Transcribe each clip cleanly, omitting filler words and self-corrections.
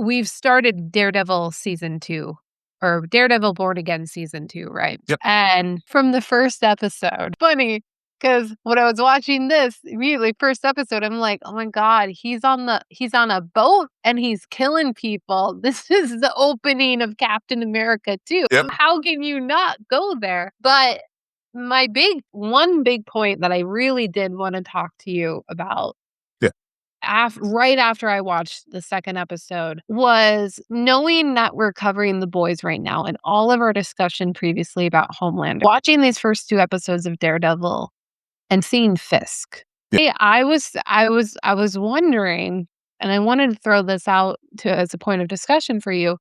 we've started Daredevil season 2 or Daredevil Born Again season 2, right? Yep. And from the first episode, funny because when I was watching this immediately first episode, I'm like, oh my God, he's on a boat and he's killing people. This is the opening of Captain America 2. Yep. How can you not go there? But one big point that I really did want to talk to you about right after I watched the second episode was knowing that we're covering The Boys right now and all of our discussion previously about Homelander. Watching these first 2 episodes of Daredevil and seeing Fisk. Yeah. I was wondering, and I wanted to throw this out as a point of discussion for you,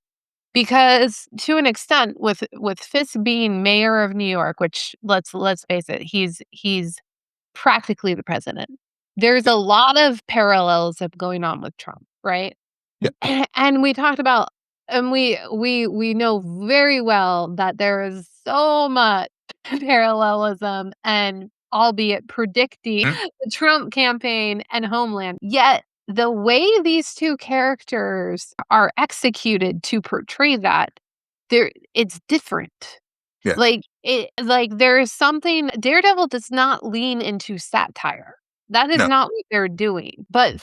because to an extent with Fisk being mayor of New York, which let's face it, he's practically the president. There's a lot of parallels going on with Trump, right? Yeah. And we talked about, and we know very well that there is so much parallelism and albeit predicting the Trump campaign and Homeland. Yet the way these 2 characters are executed to portray that, it's different. Yeah. Like there is something. Daredevil does not lean into satire. That is not what they're doing. But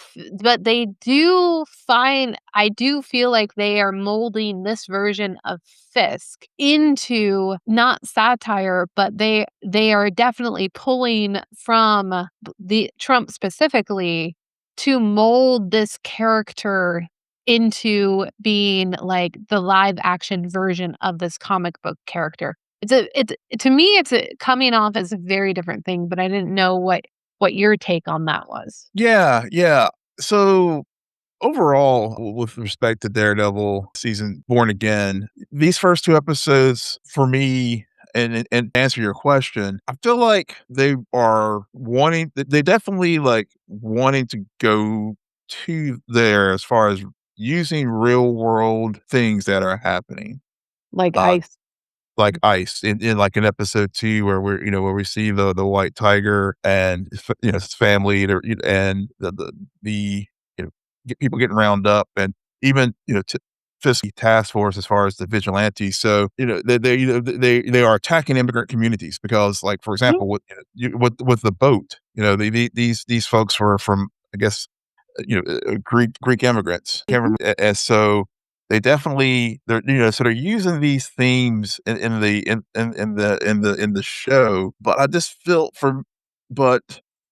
they do I do feel like they are molding this version of Fisk into not satire, but they are definitely pulling from the Trump specifically to mold this character into being like the live action version of this comic book character. To me, it's coming off as a very different thing, but I didn't know what your take on that was. Yeah. So overall, with respect to Daredevil season Born Again, these first 2 episodes for me, and to answer your question, I feel like they definitely like wanting to go to there as far as using real world things that are happening. Like Uh, ice. Like ice in like in episode 2 where where we see the white tiger and his family and the people getting round up, and even Fisk task force as far as the vigilantes. So they are attacking immigrant communities because, like, for example, with the boat, these folks were from, I guess, Greek immigrants. Can't remember. And so they definitely they're using these themes in the show, but I just feel but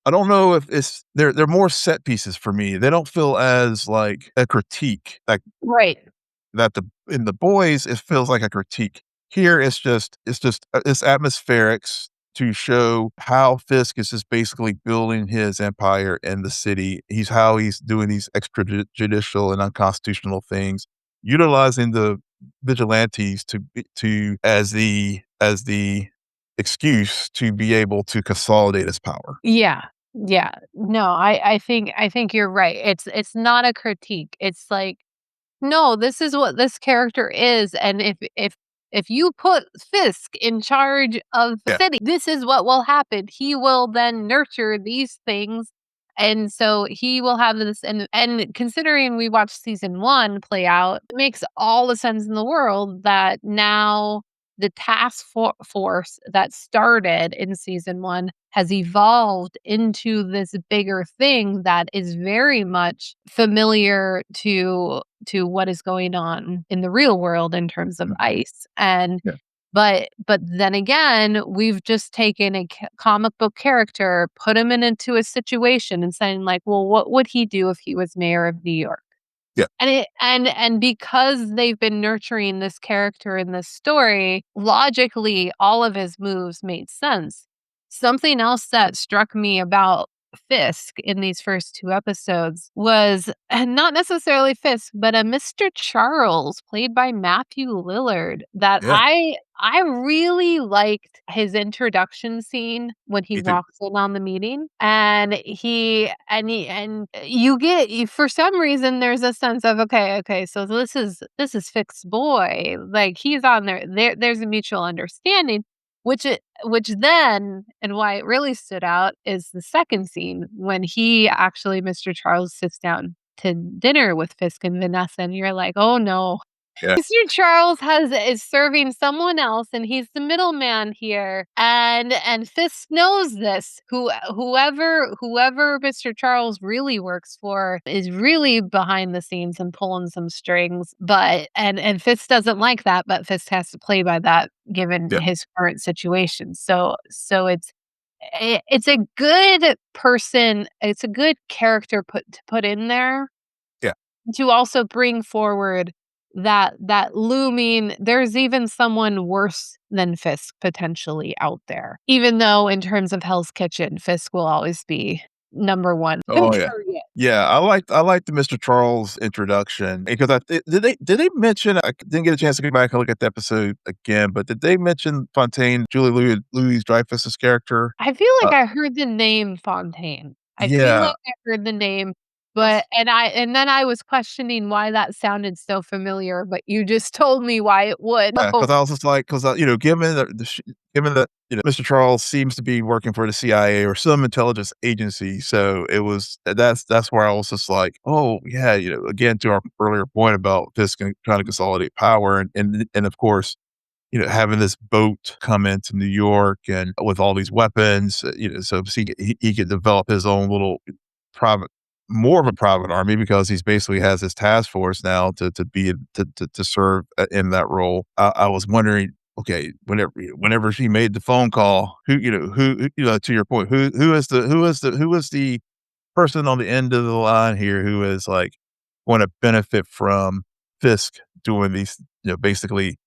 I don't know if they're more set pieces for me. They don't feel as like a critique, like Right. that in The Boys it feels like a critique. Here it's atmospherics to show how Fisk is just basically building his empire in the city. He's doing these extrajudicial and unconstitutional things, utilizing the vigilantes as the excuse to be able to consolidate his power. Yeah. Yeah. No, I think you're right. It's not a critique. It's like, no, this is what this character is, and if you put Fisk in charge of the city, this is what will happen. He will then nurture these things, and so he will have this. And considering we watched season 1 play out, it makes all the sense in the world that now the force that started in season 1 has evolved into this bigger thing that is very much familiar to what is going on in the real world in terms of ICE. And but then again, we've just taken a comic book character, put him into a situation and saying like, well, what would he do if he was mayor of New York? Yeah. And because they've been nurturing this character in this story, logically all of his moves made sense. Something else that struck me about Fisk in these first 2 episodes was not necessarily Fisk, but a Mr. Charles played by Matthew Lillard that I really liked his introduction scene when he walks in on the meeting, and for some reason there's a sense of okay, so this is Fisk's boy, like he's on there's a mutual understanding. Which then, and why it really stood out, is the second scene when he actually, Mr. Charles, sits down to dinner with Fisk and Vanessa, and you're like, "Oh, no." Yeah. Mr. Charles is serving someone else, and he's the middleman here, and Fisk knows this. Whoever Mr. Charles really works for is really behind the scenes and pulling some strings, but and Fisk doesn't like that, but Fisk has to play by that given Yeah. his current situation. So it's a good person, it's a good character put in there Yeah. to also bring forward that looming there's even someone worse than Fisk potentially out there. Even though in terms of Hell's Kitchen, Fisk will always be number 1 Oh, yeah. target. Yeah, I liked the Mr. Charles introduction because did they mention I didn't get a chance to go back and look at the episode again, but did they mention Fontaine, Julie Louis-Dreyfus's character? I feel like Uh, I heard the name Fontaine. I feel yeah, like I heard the name, but and then I was questioning why that sounded so familiar, but you just told me why it would. yeah, because I was just like, because given that Mr. Charles seems to be working for the CIA or some intelligence agency, so that's where I was just like, oh yeah, again to our earlier point about this trying to consolidate power and of course having this boat come into New York and with all these weapons, so he could develop his own little private, more of a private army because he's basically has his task force now to serve in that role. I was wondering, okay, whenever she made the phone call, to your point, who is the person on the end of the line here who is like going to benefit from Fisk doing these, basically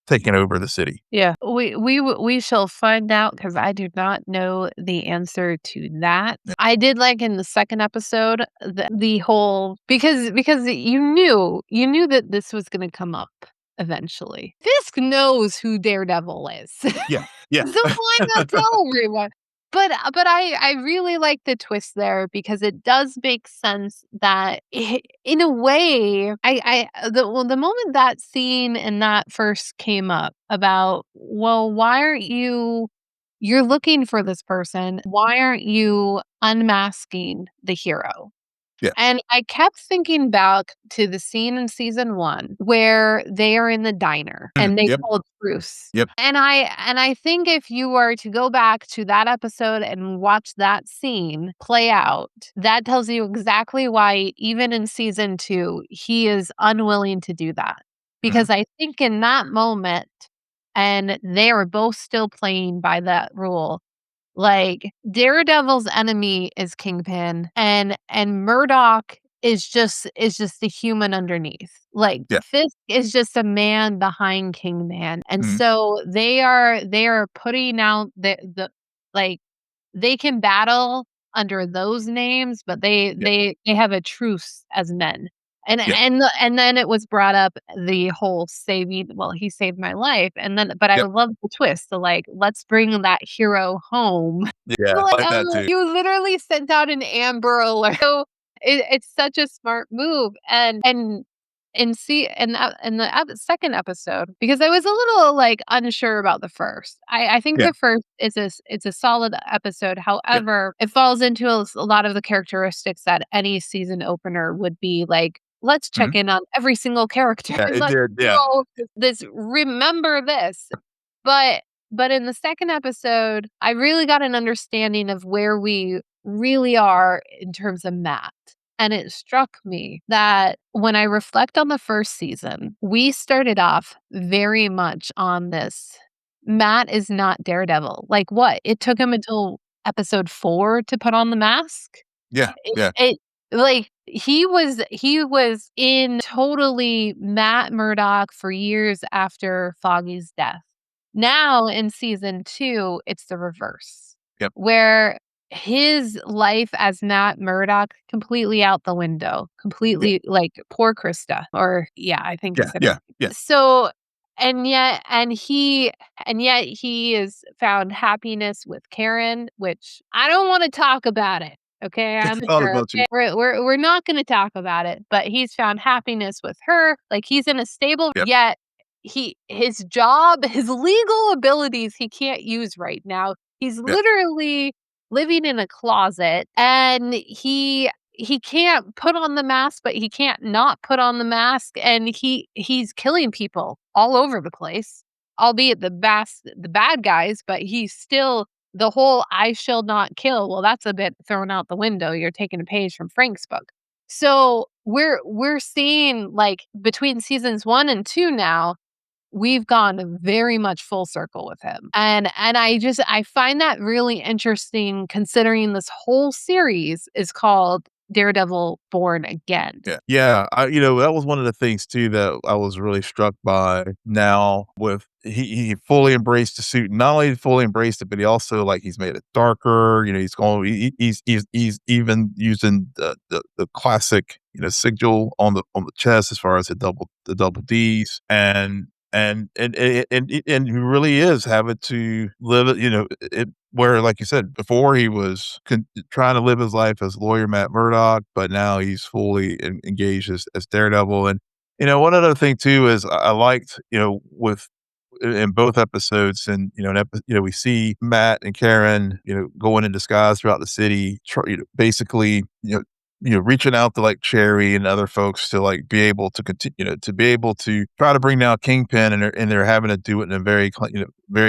taking over the city. Yeah, we shall find out because I do not know the answer to that. I did like in the second episode the whole because you knew that this was going to come up eventually. Fisk knows who Daredevil is. Yeah, yeah, So why not tell everyone? But I really like the twist there because it does make sense that in a way the moment that scene and that first came up about, well, why aren't you're looking for this person, why aren't you unmasking the hero? yeah. And I kept thinking back to the scene in season 1 where they are in the diner Mhm. and they Yep, call truce. yep. And I think if you were to go back to that episode and watch that scene play out, that tells you exactly why even in season 2 he is unwilling to do that. Mhm. Because I think in that moment, and they are both still playing by that rule, like, Daredevil's enemy is Kingpin, and Murdock is just the human underneath. Like, Yeah. Fisk is just a man behind Kingman, and Mhm. so they are putting out the like, they can battle under those names, but they Yeah, they they have a truce as men. yeah, And then it was brought up the whole saving, well, he saved my life, and then but I yep. love the twist, so, like, let's bring that hero home. Yeah, I Like, like that too. you literally sent out an Amber Alert. So, it's such a smart move, and see in the second episode, because I was a little, like, unsure about the first. I think Yeah, the first is it's a solid episode, yeah. however, it falls into a lot of the characteristics that any season opener would be like, "Let's Mhm. check in on every single character, Yeah, and it let's did, yeah. go this remember this." But but in the second episode, I really got an understanding of where we really are in terms of Matt. And it struck me that when I reflect on the first season, we started off very much on this. Matt is not Daredevil. Like what? It took him until episode 4 to put on the mask. Yeah, yeah, It like, he was in totally Matt Murdock for years after Foggy's death. Now in season 2, it's the reverse, yep. where his life as Matt Murdock completely out the window, Yeah, completely like, poor Krista, or yeah, I think yeah, is her yeah, name. yeah, So and yet he has found happiness with Karen, which I don't wanna talk about it, okay? I'm all sure, about you. okay? We're not gonna talk about it, but he's found happiness with her, like, he's in a stable, Yep, yet his job, his legal abilities he can't use right now. He's yeah, literally living in a closet, and he can't put on the mask, but he can't not put on the mask, and he's killing people all over the place, albeit the bad guys, but he's still the whole "I shall not kill," well, that's a bit thrown out the window, you're taking a page from Frank's book. So, we're seeing, like, between seasons 1 and 2 now, we've gone very much full circle with him. And I find that really interesting considering this whole series is called Daredevil Born Again. Yeah. Yeah, that was one of the things too that I was really struck by now with he fully embraced the suit. Not only fully embraced it, but he also, like, he's made it darker, he's going he's even using the classic, sigil on the chest as far as the double Ds, and he really is having to live it, where, like you said, before he was trying to live his life as lawyer Matt Murdock, but now he's fully engaged as Daredevil. And one other thing too is I liked, with in both episodes, and we see Matt and Karen, going in disguise throughout the city, basically, reaching out to, like, Cherry and other folks to, like, be able to continue, to be able to try to bring down Kingpin, and they're having to do it in a very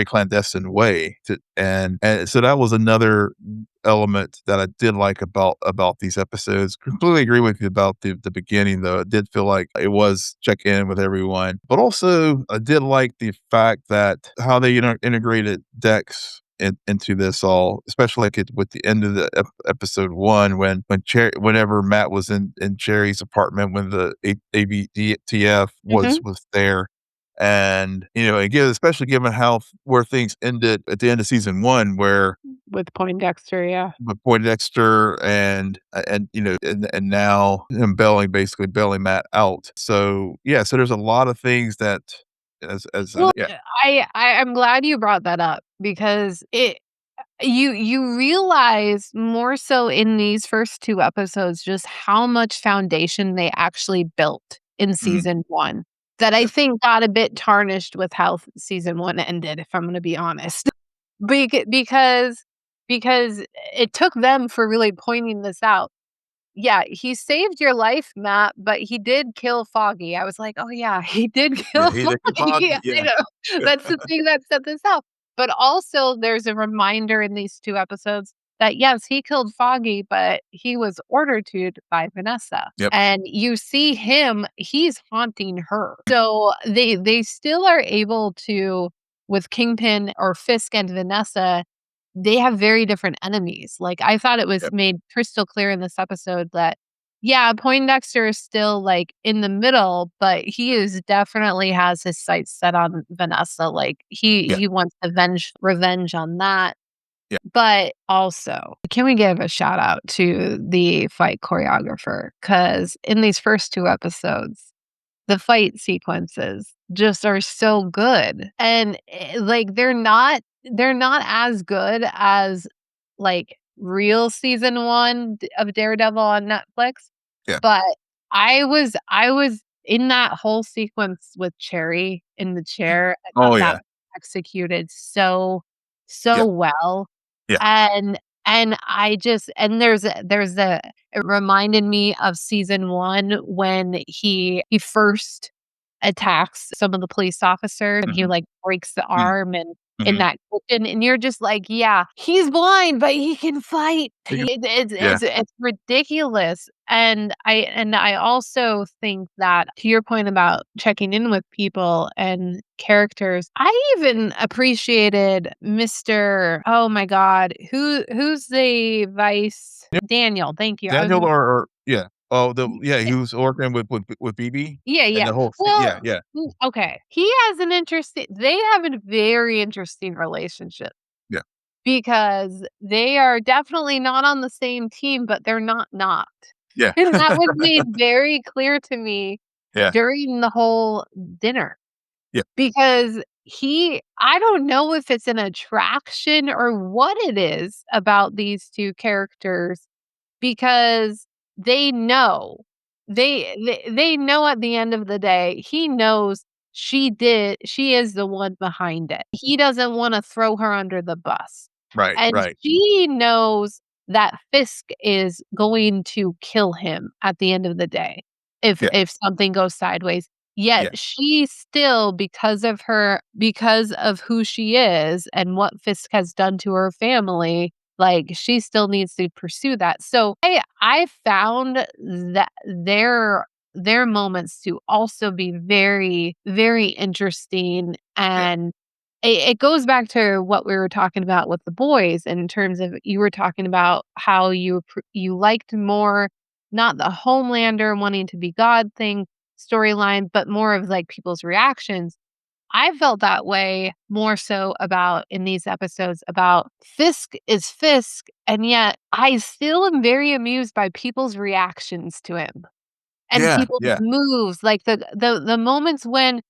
clandestine way. And so that was another element that I did like about these episodes. Completely agree with you about the beginning, though. It did feel like it was check in with everyone, but also I did like the fact that how they integrated Dex into this all, especially like with the end of the episode 1 whenever Matt was in Cherry's apartment when the ABTF Mhm. was there. And again, especially given how where things ended at the end of season 1, where With Poindexter, yeah. with Poindexter and now him basically bailing Matt out. So yeah, so there's a lot of things that as Well, yeah. I'm glad you brought that up because you realize more so in these first 2 episodes just how much foundation they actually built in Mhm. season 1 that I Yeah. think got a bit tarnished with how season 1 ended, if I'm gonna be honest. Because it took them for really pointing this out. Yeah, he saved your life, Matt, but he did kill Foggy. I was like, "Oh, yeah, he did Yeah, kill he the Foggy." Foggy, I yeah. know. That's the thing that set this up. But also, there's a reminder in these 2 episodes that, yes, he killed Foggy, but he was ordered to by Vanessa. Yep. And you see him, he's haunting her. So they still are able to, with Kingpin or Fisk and Vanessa, they have very different enemies. Like, I thought it was Yep. made crystal clear in this episode that, yeah, Poindexter is still, like, in the middle, but he is definitely has his sights set on Vanessa. Like, Yeah. he wants revenge on that. Yeah. But also, can we give a shout out to the fight choreographer? Because in these first 2 episodes, the fight sequences just are so good, and, like, they're not as good as, like, real season 1 d of Daredevil on Netflix, Yeah. but I was in that whole sequence with Cherry in the chair. I thought Oh, that yeah. was executed so Yeah. well, Yeah. and there's a it reminded me of season 1 when he first attacks some of the police officers and he, Mhm. like, breaks the Mm. arm and in Mhm. that kitchen, and you're just like, "Yeah, he's blind, but he can fight." You Yeah. It's ridiculous, and I also think that to your point about checking in with people and characters, I even appreciated Mr. Oh my god, who's the vice Yep. Daniel, thank you, I was Daniel gonna or yeah. Oh, he was working with BB Yeah, and yeah. the whole thing. Yeah, Well, yeah. okay. He has an interesting they have a very interesting relationship Yeah. because they are definitely not on the same team, but they're not. Yeah. And that was made very clear to me Yeah. during the whole dinner Yeah. because I don't know if it's an attraction or what it is about these 2 characters because they know. They know at the end of the day, he knows she is the one behind it. He doesn't wanna throw her under the bus. Right, And right. she knows that Fisk is going to kill him at the end of the day Yeah, if something goes sideways. Yet yeah, she still, because of who she is and what Fisk has done to her family, like, she still needs to pursue that. So I found that their moments to also be very, very interesting, yeah, and it goes back to what we were talking about with the boys in terms of you were talking about how you liked more not the Homelander wanting to be God thing storyline, but more of like people's reactions. I felt that way more so about in these episodes about Fisk is Fisk, and yet I still am very amused by people's reactions to him and yeah, people's yeah, moves, like the moments when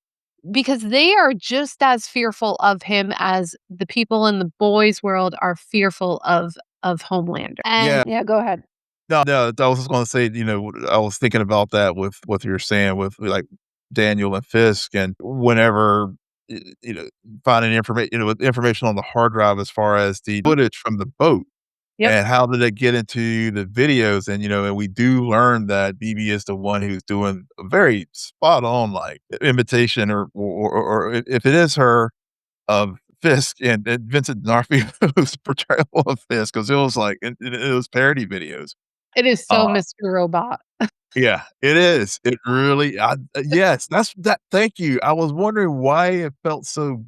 because they are just as fearful of him as the people in the boys' world are fearful of Homelander. yeah. And yeah, go ahead. No, no, I was just gonna say, I was thinking about that with what you were saying with, like, Daniel and Fisk, and whenever, finding with information on the hard drive as far as the footage from the boat, Yep. and how did it get into the videos, and we do learn that BB is the one who's doing a very spot on, like, imitation or if it is her, of Fisk and Vincent D'Onofrio's portrayal of Fisk, because it was like it was parody videos. It is Uh so Mr. Robot. yeah, it is. It really yes, that's that thank you. I was wondering why it felt so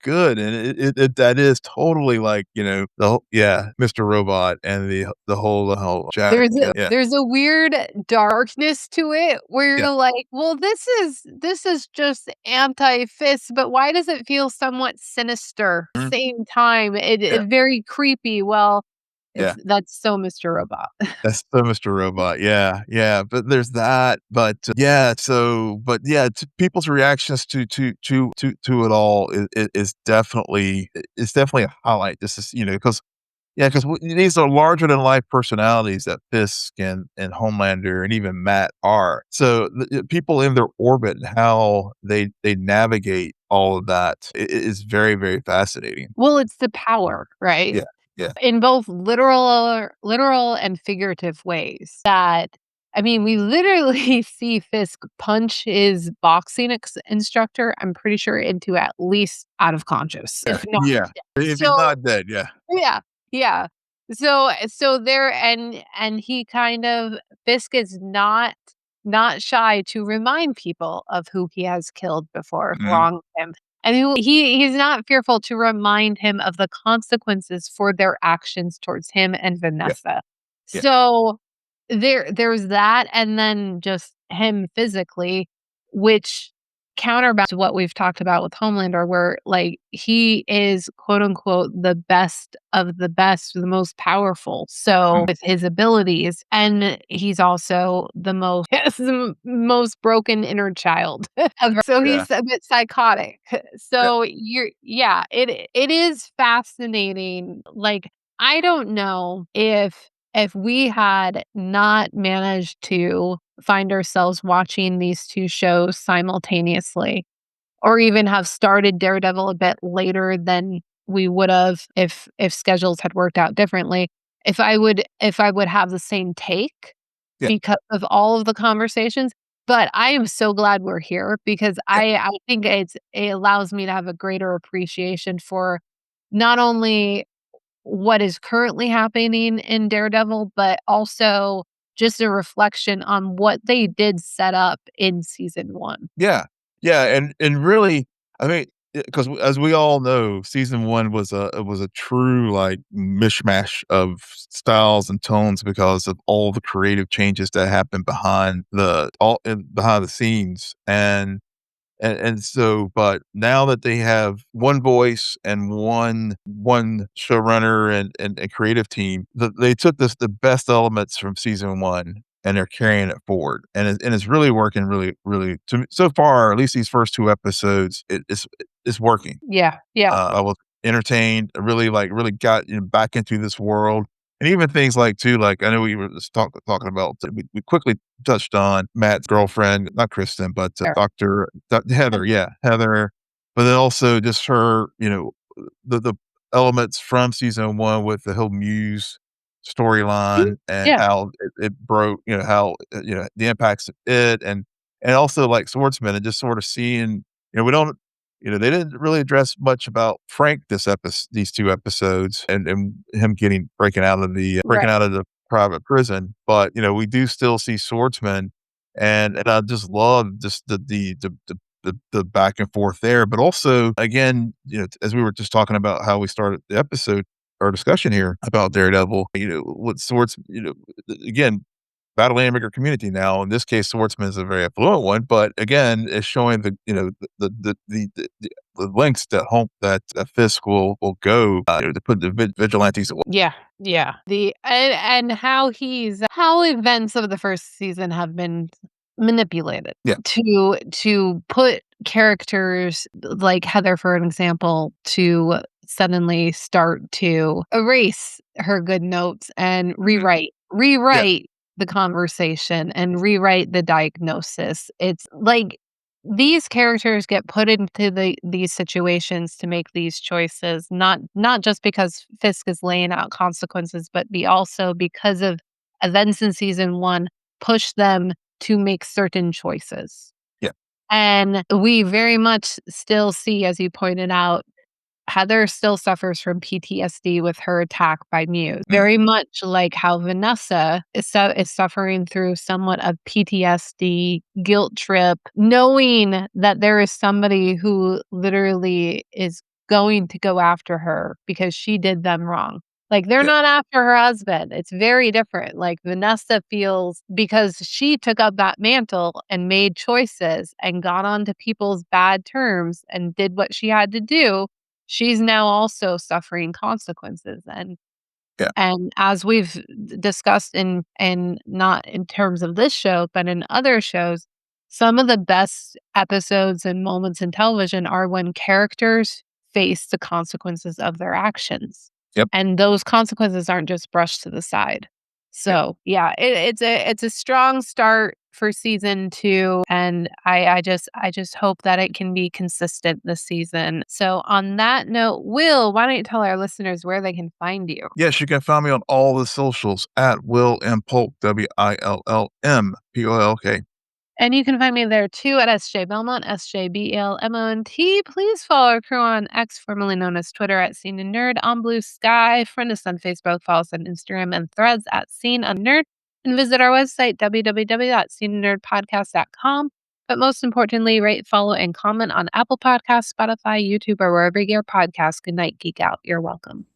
good, and it that is totally like, the whole yeah, Mr. Robot and the whole Jack, yeah, There's a weird darkness to it where yeah, you're like, "Well, this is just anti-Fist, but why does it feel somewhat sinister?" mhm, Same time, yeah, it very creepy. Well, yeah. that's so Mr. Robot. That's so Mr. Robot, yeah, yeah, but there's that, but, yeah, so but, yeah, t people's reactions to it all is definitely is definitely a highlight. This is, because yeah, because these are larger than life personalities that Fisk and Homelander and even Matt are. So, people in their orbit and how they navigate all of that is very, very fascinating. Well, it's the power, right? Yeah, yeah, In both literal and figurative ways that I mean, we literally see Fisk punch his boxing instructor, I'm pretty sure into at least out of conscious, yeah, if not yeah. dead. If he's So not dead, yeah. yeah, yeah. So there and he kind of Fisk is not shy to remind people of who he has killed before, who Mhm. wronged him. And he's not fearful to remind him of the consequences for their actions towards him and Yeah, Vanessa. yeah, So there's that and then just him physically, which counterbalance to what we've talked about with Homelander, where like he is quote unquote the best of the best, the most powerful. So mm, with his abilities, and he's also the most has the most broken inner child ever. So yeah, he's a bit psychotic. yeah, So it is fascinating. Like I don't know if we had not managed to find ourselves watching these 2 shows simultaneously, or even have started Daredevil a bit later than we would have if schedules had worked out differently, if I would have the same take yeah, because of all of the conversations, but I am so glad we're here because yeah, I think it allows me to have a greater appreciation for not only what is currently happening in Daredevil, but also just a reflection on what they did set up in season 1. yeah, yeah, and really, I mean, because as we all know, season 1 was a true, like, mishmash of styles and tones because of all the creative changes that happened behind the scenes, and so but now that they have one voice and one showrunner and creative team, they took the best elements from season 1 and they're carrying it forward, and it's really working really, really to me so far, at least these first 2 episodes, it's working. Yeah, yeah, I was entertained, I really, like, really got, back into this world, and even things like too, like, I know we were just talking about we quickly touched on Matt's girlfriend, not Kristen, but, sure. Heather, yeah, Heather, but then also just her, the elements from season 1 with the whole muse storyline and Yeah. how it broke, how, the impacts of it and also like Swordsman and just sort of seeing, we don't, they didn't really address much about Frank these 2 episodes and him breaking Right. out of the private prison, but, we do still see Swordsman and I just love just the back and forth there, but also, again, as we were just talking about how we started the episode, our discussion here about Daredevil, what Swords, again, battle immigrant community now. In this case, Swordsman is a very affluent one, but again, it's showing the lengths that Fisk will go to put the vigilantes away. Yeah, yeah. And how events of the first season have been manipulated Yeah, to put characters like Heather, for an example, to suddenly start to erase her good notes and mhm, yeah, rewrite the conversation and rewrite the diagnosis. It's like these characters get put into these situations to make these choices, not just because Fisk is laying out consequences, but be also because of events in season 1 push them to make certain choices. yeah, And we very much still see, as you pointed out, Heather still suffers from PTSD with her attack by Muse, mhm, very much like how Vanessa is suffering through somewhat of PTSD, guilt trip, knowing that there is somebody who literally is going to go after her because she did them wrong. Like, they're yeah, not after her husband. It's very different. Like, Vanessa feels because she took up that mantle and made choices and got onto people's bad terms and did what she had to do, she's now also suffering consequences. yeah, And as we've discussed in not in terms of this show, but in other shows, some of the best episodes and moments in television are when characters face the consequences of their actions. yep, And those consequences aren't just brushed to the side. yeah. So yeah, it's a strong start for season 2, and I just hope that it can be consistent this season. So on that note, Will, why don't you tell our listeners where they can find you? Yes, you can find me on all the socials at Will M. Polk, WILLMPOLK. And you can find me there too at SJ Belmont, SJBLMONT. Please follow our crew on X, formerly known as Twitter, at Scene and Nerd, on Blue Sky. Friend us on Facebook, follow us on Instagram and Threads at Scene and Nerd, and visit our website, www.sceneandnerdpodcast.com. But most importantly, rate, follow, and comment on Apple Podcasts, Spotify, YouTube, or wherever you get your podcasts. Good night, Geek Out. You're welcome.